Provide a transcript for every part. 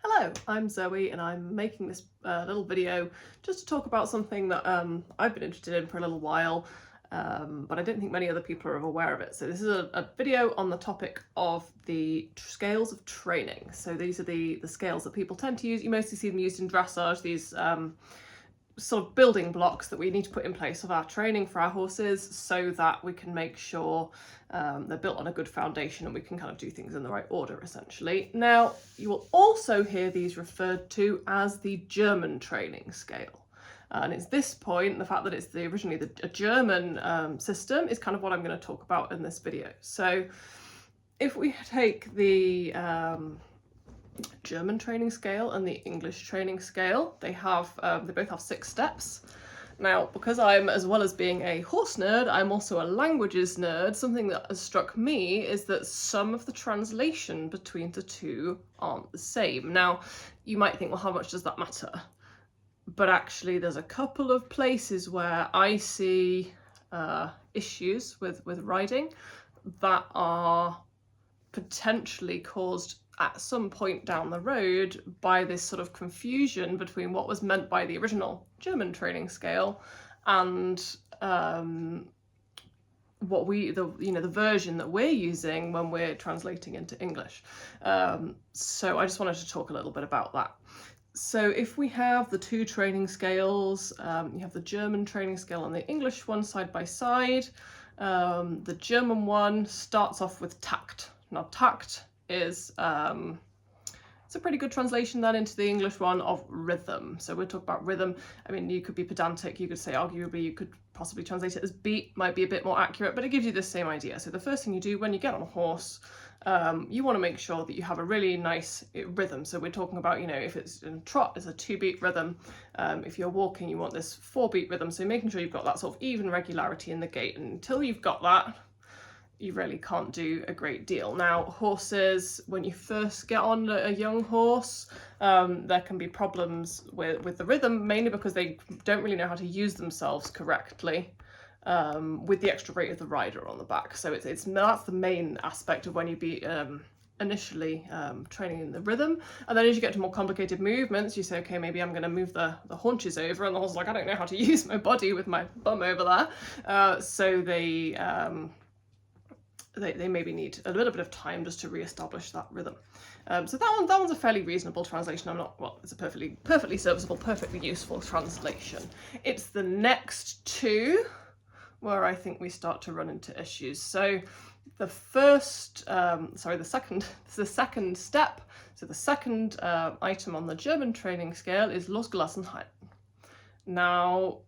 Hello, I'm Zoe and I'm making this little video just to talk about something that I've been interested in for a little while, but I don't think many other people are aware of it. So this is a video on the topic of the scales of training. So these are the scales that people tend to use. You mostly see them used in dressage, these sort of building blocks that we need to put in place of our training for our horses so that we can make sure they're built on a good foundation and we can kind of do things in the right order, essentially. Now, you will also hear these referred to as the German training scale. And it's this point, the fact that it's originally a German system, is kind of what I'm going to talk about in this video. So if we take the German training scale and the English training scale, they both have 6 steps. Now, because I'm, as well as being a horse nerd, I'm also a languages nerd, something that has struck me is that some of the translation between the two aren't the same. Now, you might think, well, how much does that matter? But actually, there's a couple of places where I see issues with riding that are potentially caused at some point down the road by this sort of confusion between what was meant by the original German training scale and the version that we're using when we're translating into English. So I just wanted to talk a little bit about that. So if we have the 2 training scales, you have the German training scale and the English one side by side. The German one starts off with takt. Now, takt is it's a pretty good translation then into the English one of rhythm. So we'll talk about rhythm. I mean, you could be pedantic, you could say arguably you could possibly translate it as beat, might be a bit more accurate, but it gives you the same idea. So the first thing you do when you get on a horse, you want to make sure that you have a really nice rhythm. So we're talking about, if it's in a trot, it's a 2-beat rhythm. If you're walking, you want this 4-beat rhythm. So making sure you've got that sort of even regularity in the gait. And until you've got that, you really can't do a great deal. Now, horses, when you first get on a young horse, there can be problems with the rhythm, mainly because they don't really know how to use themselves correctly with the extra weight of the rider on the back. So that's the main aspect of when you be initially training in the rhythm. And then as you get to more complicated movements, you say, okay, maybe I'm going to move the haunches over, and the horse is like, I don't know how to use my body with my bum over there. So they maybe need a little bit of time just to re-establish that rhythm. So that one's a fairly reasonable translation. It's a perfectly serviceable, perfectly useful translation. It's the next 2 where I think we start to run into issues. So the second step. So the second item on the German training scale is Losgelassenheit. Now,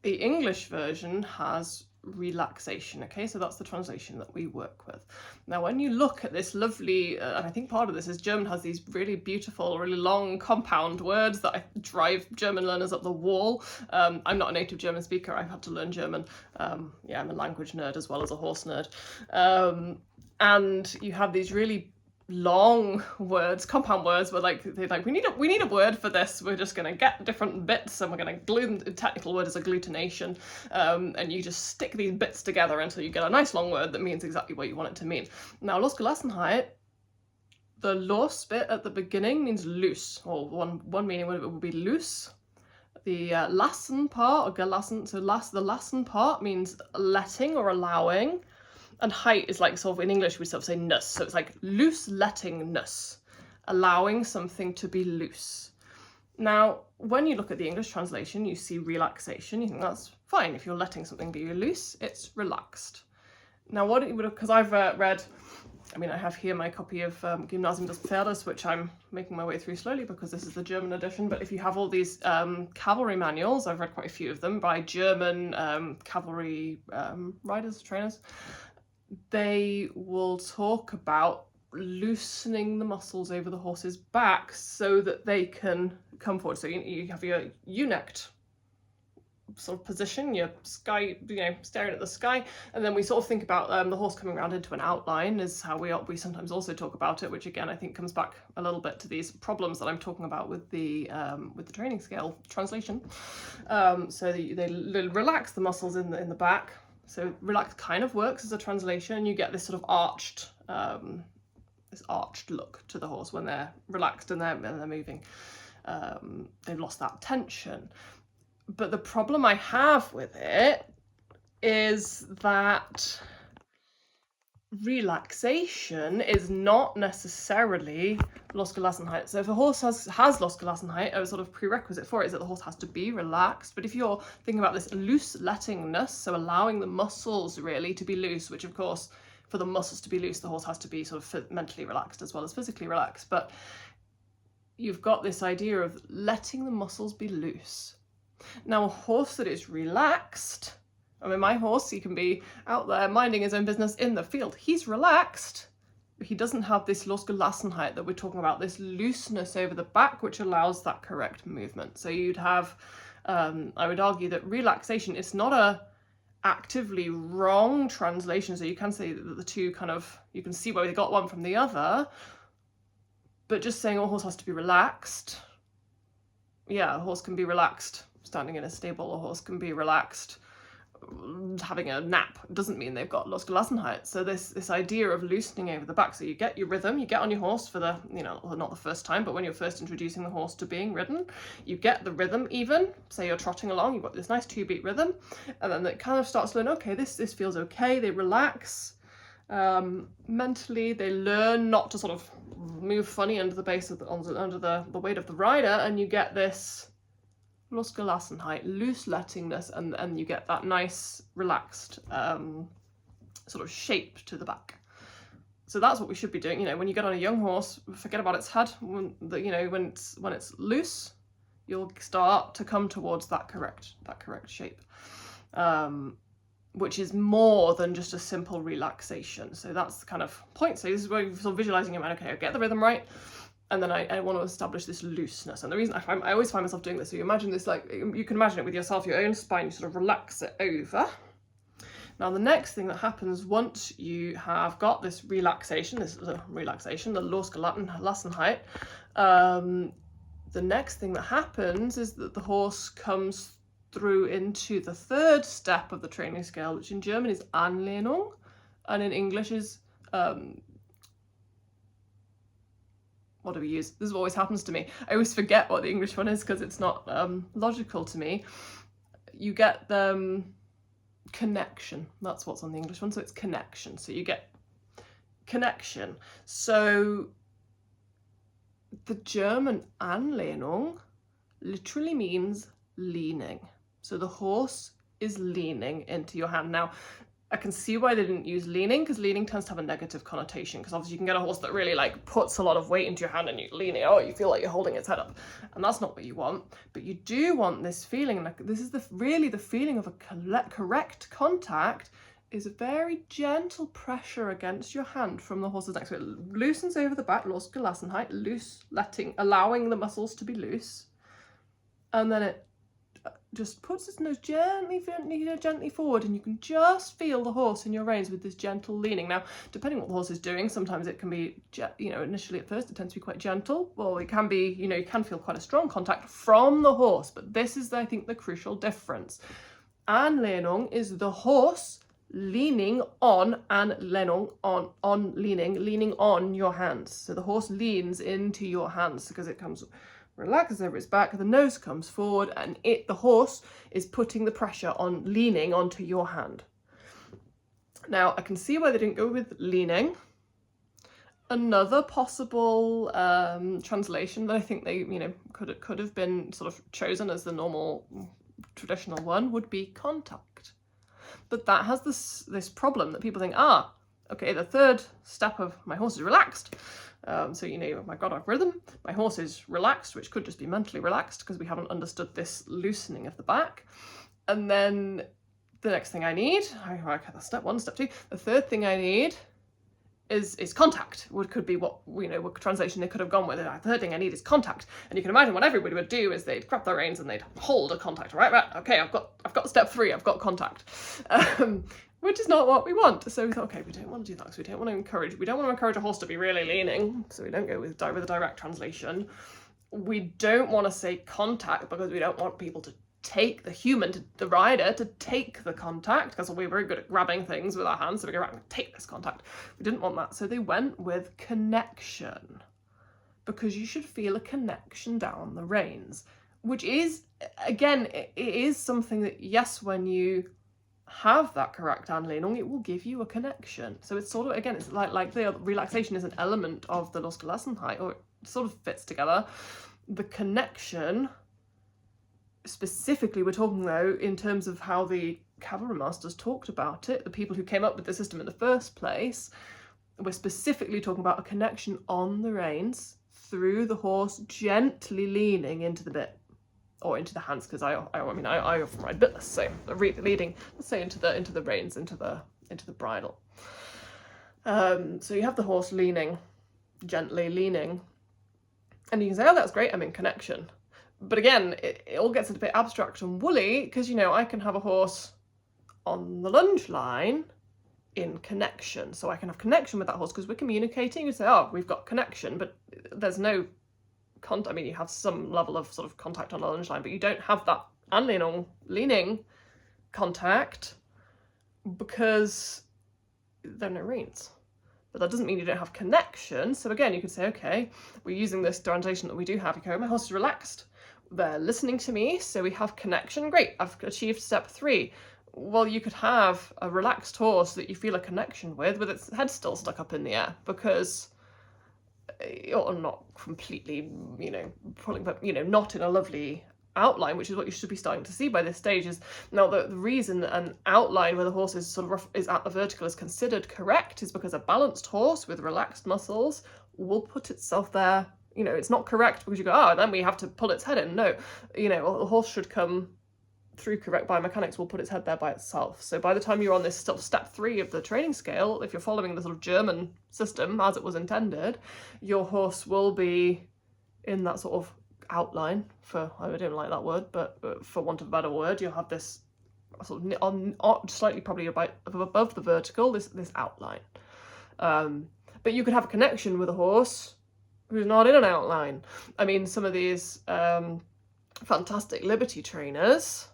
the English version has relaxation. Okay, so that's the translation that we work with. Now, when you look at this lovely, and I think part of this is German has these really beautiful, really long compound words that drive German learners up the wall. I'm not a native German speaker. I've had to learn German. I'm a language nerd as well as a horse nerd. And you have these really long words, compound words, where we need a word for this. We're just going to get different bits and we're going to glue them. The technical word is agglutination, and you just stick these bits together until you get a nice long word that means exactly what you want it to mean. Now, Losgelassenheit, the los bit at the beginning means loose, or one meaning would be loose. The lassen part, or gelassen, so the lassen part means letting or allowing. And height is like sort of, in English we sort of say ness, so it's like loose lettingness, allowing something to be loose. Now, when you look at the English translation, you see relaxation, you think that's fine. If you're letting something be loose, it's relaxed. Now, because I've read, I have here my copy of Gymnasium des Pferdes, which I'm making my way through slowly because this is the German edition, but if you have all these cavalry manuals, I've read quite a few of them by German cavalry riders, trainers, they will talk about loosening the muscles over the horse's back so that they can come forward. So you have your U-necked sort of position, your sky, staring at the sky, and then we sort of think about the horse coming around into an outline is how we sometimes also talk about it, which again I think comes back a little bit to these problems that I'm talking about with the training scale translation. So they relax the muscles in the back. So relax kind of works as a translation. You get this sort of arched this arched look to the horse when they're relaxed and they're moving. They've lost that tension. But the problem I have with it is that relaxation is not necessarily Losgelassenheit. So if a horse has Losgelassenheit, a sort of prerequisite for it is that the horse has to be relaxed. But if you're thinking about this loose lettingness, so allowing the muscles really to be loose, which of course for the muscles to be loose, the horse has to be sort of mentally relaxed as well as physically relaxed. But you've got this idea of letting the muscles be loose. Now a horse that is relaxed, I mean, my horse, he can be out there minding his own business in the field. He's relaxed, but he doesn't have this Losgelassenheit that we're talking about, this looseness over the back, which allows that correct movement. So you'd have, I would argue that relaxation is not a actively wrong translation. So you can say that the two kind of, you can see where they got one from the other, but just saying a horse has to be relaxed. Yeah, a horse can be relaxed standing in a stable. A horse can be relaxed having a nap. It doesn't mean they've got Losgelassenheit. So this idea of loosening over the back, so you get your rhythm, you get on your horse for the, you know, not the first time, but when you're first introducing the horse to being ridden, you get the rhythm even. Say you're trotting along, you've got this nice 2-beat rhythm, and then it kind of starts to learn, okay, this feels okay. They relax mentally. They learn not to sort of move funny under the base of under the weight of the rider, and you get this Losgelassenheit, loose lettingness, and you get that nice relaxed sort of shape to the back. So that's what we should be doing. You know, when you get on a young horse, forget about its head. When it's loose, you'll start to come towards that correct shape, which is more than just a simple relaxation. So that's the kind of point. So this is where you're sort of visualizing your mind. Okay, I get the rhythm right. And then I want to establish this looseness. And the reason I always find myself doing this, so you imagine this, like, you can imagine it with yourself, your own spine, you sort of relax it over. Now the next thing that happens once you have got this relaxation, the Losgelassenheit, the next thing that happens is that the horse comes through into the third step of the training scale, which in German is Anlehnung, and in English is what do we use? This is what always happens to me. I always forget what the English one is because it's not logical to me. You get the connection. That's what's on the English one. So it's connection. So you get connection. So the German Anlehnung literally means leaning. So the horse is leaning into your hand. Now, I can see why they didn't use leaning, because leaning tends to have a negative connotation, because obviously you can get a horse that really like puts a lot of weight into your hand and you lean it, oh, you feel like you're holding its head up, and that's not what you want. But you do want this feeling, like this is really the feeling of a correct contact, is a very gentle pressure against your hand from the horse's neck. So it loosens over the back, Losgelassenheit, allowing the muscles to be loose, and then it just puts its nose gently forward, and you can just feel the horse in your reins with this gentle leaning. Now, depending on what the horse is doing, sometimes it can be, you know, initially at first it tends to be quite gentle, or it can be, you know, you can feel quite a strong contact from the horse. But this is, I think, the crucial difference. Anlehnung is the horse leaning on, Anlehnung on leaning on your hands. So the horse leans into your hands because it comes, relaxes over its back, the nose comes forward, and the horse is putting the pressure on, leaning onto your hand. Now, I can see why they didn't go with leaning. Another possible translation that I think they, you know, could have been sort of chosen as the normal traditional one would be contact. But that has this problem that people think, okay, the third step of my horse is relaxed. So, you know, I've got a rhythm, my horse is relaxed, which could just be mentally relaxed because we haven't understood this loosening of the back. And then the next thing I need, that's step 1, step 2. The third thing I need is contact. What could be what, you know, what translation they could have gone with. The third thing I need is contact. And you can imagine what everybody would do is they'd grab their reins and they'd hold a contact. Right, okay, I've got step 3, I've got contact. Which is not what we want. So we thought, okay, we don't want to do that because we don't want to encourage a horse to be really leaning. So we don't go with a direct translation. We don't want to say contact because we don't want people to take the human, the rider, to take the contact, because we were very good at grabbing things with our hands, so we go, right, I'm going to take this contact. We didn't want that, so they went with connection, because you should feel a connection down the reins, which is, again, it is something that, yes, when you have that correct Anlehnung, it will give you a connection. So it's sort of, again, it's like the relaxation is an element of the Losgelassenheit, or it sort of fits together. The connection, specifically, we're talking though in terms of how the cavalry masters talked about it, the people who came up with the system in the first place, we're specifically talking about a connection on the reins through the horse, gently leaning into the bit, or into the hands, because I often ride bitless, so leading, let's say, into the reins, into the bridle. So you have the horse leaning, gently leaning, and you can say, oh, that's great, I'm in connection. But again, it all gets a bit abstract and woolly, because, you know, I can have a horse on the lunge line in connection. So I can have connection with that horse because we're communicating. You say, oh, we've got connection, but there's no contact. I mean, you have some level of sort of contact on the lunge line, but you don't have that Anlehnung, leaning contact, because there are no reins. But that doesn't mean you don't have connection. So again, you could say, okay, we're using this translation that we do have. You go, my horse is relaxed. They're listening to me, so we have connection. Great, I've achieved step 3. Well, you could have a relaxed horse that you feel a connection with its head still stuck up in the air, because you're not completely, you know, pulling, but, you know, not in a lovely outline, which is what you should be starting to see by this stage. Is now the reason that an outline where the horse is sort of rough, is at the vertical, is considered correct, is because a balanced horse with relaxed muscles will put itself there. You know, it's not correct because you go, oh, then we have to pull its head in. No, you know, a horse should come through correct biomechanics, will put its head there by itself. So by the time you're on this sort of step 3 of the training scale, if you're following the sort of German system as it was intended, your horse will be in that sort of outline, for, I don't like that word, but for want of a better word, you'll have this sort of on slightly probably above the vertical, this outline. But you could have a connection with a horse who's not in an outline. I mean, some of these fantastic liberty trainers,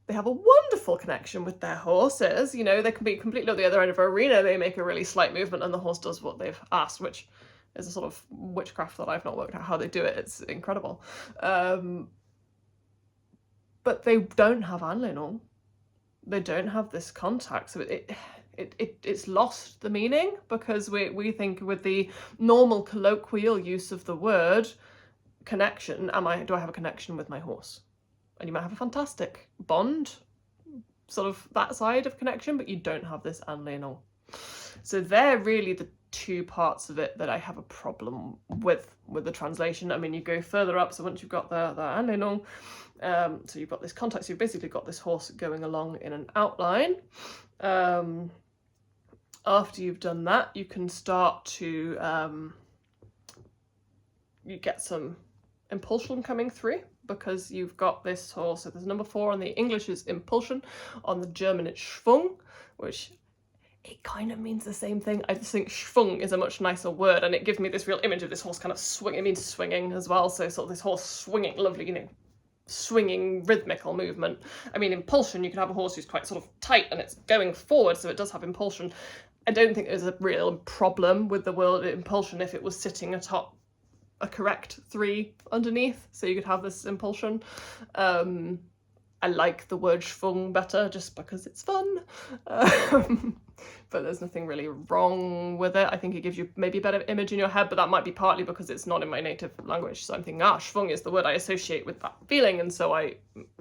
they have a wonderful connection with their horses. You know, they can be completely at the other end of an arena, they make a really slight movement and the horse does what they've asked, which is a sort of witchcraft that I've not worked out how they do it. It's incredible. But they don't have Anlehnung. They don't have this contact. So it's lost the meaning, because we think with the normal colloquial use of the word connection, do I have a connection with my horse? And you might have a fantastic bond, sort of that side of connection, but you don't have this Anlehnung. So they're really the 2 parts of it that I have a problem with the translation. I mean, you go further up, so once you've got the Anlehnung, so you've got this contact, so you've basically got this horse going along in an outline. After you've done that, you can start to, you get some impulsion coming through, because you've got this horse. So there's number 4 on the English is impulsion, on the German it's Schwung, which it kind of means the same thing. I just think Schwung is a much nicer word, and it gives me this real image of this horse kind of swing. It means swinging as well, so sort of this horse swinging, lovely, you know, swinging rhythmical movement. I mean, impulsion, you could have a horse who's quite sort of tight and it's going forward, so it does have impulsion. I don't think there's a real problem with the word impulsion if it was sitting atop a correct 3 underneath, so you could have this impulsion. I like the word Schwung better just because it's fun, but there's nothing really wrong with it. I think it gives you maybe a better image in your head, but that might be partly because it's not in my native language, so I'm thinking, Schwung is the word I associate with that feeling, and so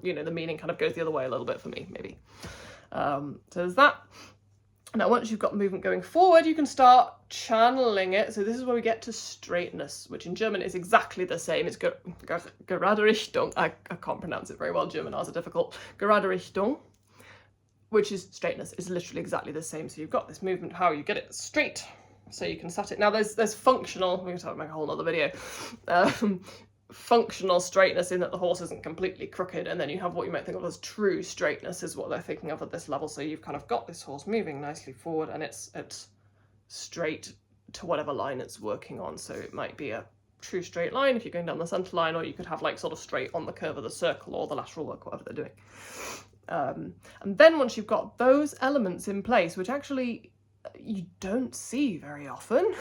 you know, the meaning kind of goes the other way a little bit for me, maybe. So there's that. Now, once you've got movement going forward, you can start channeling it. So this is where we get to straightness, which in German is exactly the same. It's gerade Richtung. I can't pronounce it very well. German are difficult. Gerade Richtung, which is straightness, is literally exactly the same. So you've got this movement, how you get it straight, so you can set it. Now there's functional. We're going to make a whole other video. Functional straightness, in that the horse isn't completely crooked, and then you have what you might think of as true straightness, is what they're thinking of at this level. So you've kind of got this horse moving nicely forward, and it's straight to whatever line it's working on. So it might be a true straight line if you're going down the center line, or you could have like sort of straight on the curve of the circle or the lateral work, whatever they're doing. And then once you've got those elements in place, which actually you don't see very often,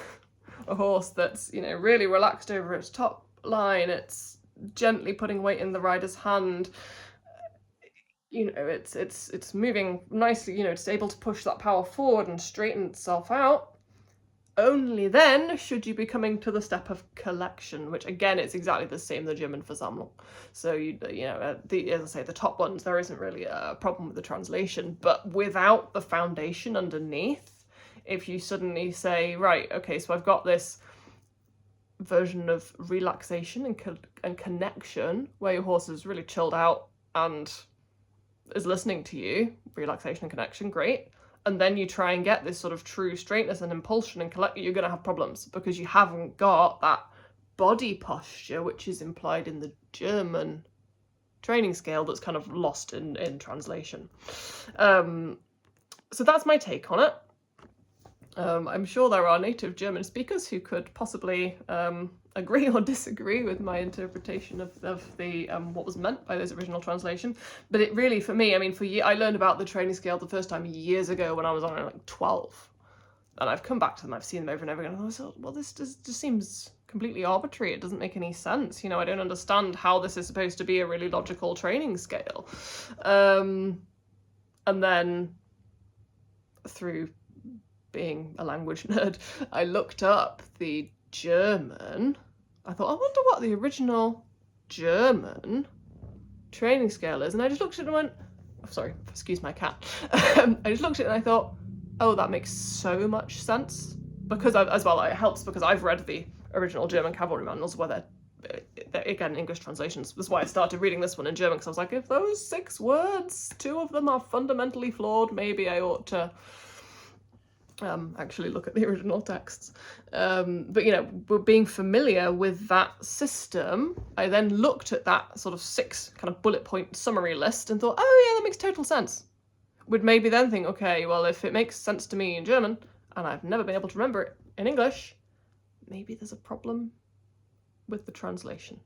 a horse that's, you know, really relaxed over its top line, it's gently putting weight in the rider's hand, you know, it's moving nicely, you know, it's able to push that power forward and straighten itself out. Only then should you be coming to the step of collection, which again, it's exactly the same, the German Versammlung. So you know, as I say, the top ones, there isn't really a problem with the translation, but without the foundation underneath, if you suddenly say, right, okay, so I've got this version of relaxation and connection where your horse is really chilled out and is listening to you, relaxation and connection, great. And then you try and get this sort of true straightness and impulsion and collect, you're going to have problems because you haven't got that body posture, which is implied in the German training scale that's kind of lost in translation. So that's my take on it. I'm sure there are native German speakers who could possibly agree or disagree with my interpretation of the what was meant by this original translation. But it really, for me, I mean, I learned about the training scale the first time years ago when I was on like 12. And I've come back to them, I've seen them over and over again, and I was like, well, this just seems completely arbitrary. It doesn't make any sense. You know, I don't understand how this is supposed to be a really logical training scale. And then through being a language nerd, I looked up the German. I thought, I wonder what the original German training scale is. And I just looked at it and went, oh, sorry, excuse my cat. I just looked at it and I thought, oh, that makes so much sense. Because as well, it helps because I've read the original German cavalry manuals where they're again, English translations. That's why I started reading this one in German, because I was like, if those 6 words, 2 of them are fundamentally flawed, maybe I ought to actually look at the original texts. But, you know, being familiar with that system, I then looked at that sort of 6 kind of bullet point summary list and thought, oh yeah, that makes total sense. Would maybe then think, okay, well, if it makes sense to me in German, and I've never been able to remember it in English, maybe there's a problem with the translation.